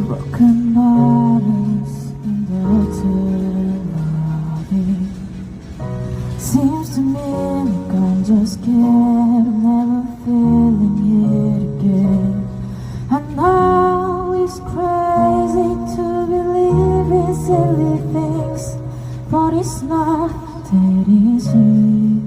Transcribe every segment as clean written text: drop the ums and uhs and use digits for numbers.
Broken bottles in the hotel lobby. Seems to me like I'm just scared of never feeling it again. I know it's crazy to believe in silly things, but it's not that easy.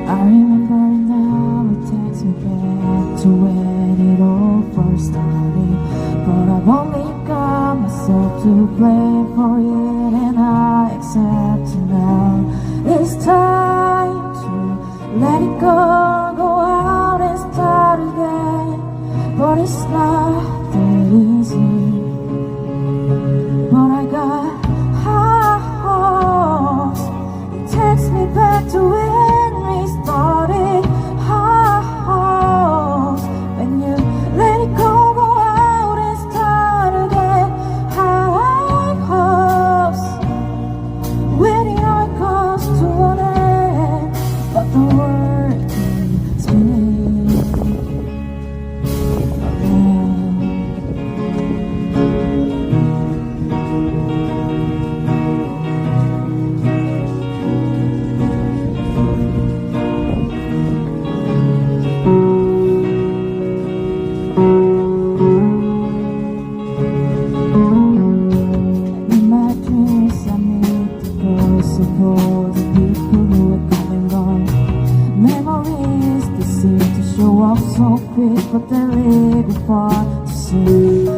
I remember now it takes me back to when it all first started, but I've only got myself to blame for it, and I accept it now. It's time to let it go out and start again, but it's not that easy. But I got hopes. It takes me back to when we started. Hopes when you let it go out and start again. High hopes when it all comes to an end, but the world keeps spinning around. In my dreams I meet the ghosts of all the people who are come and gone. Memories, they seem to show up so quick, but they're really far to see.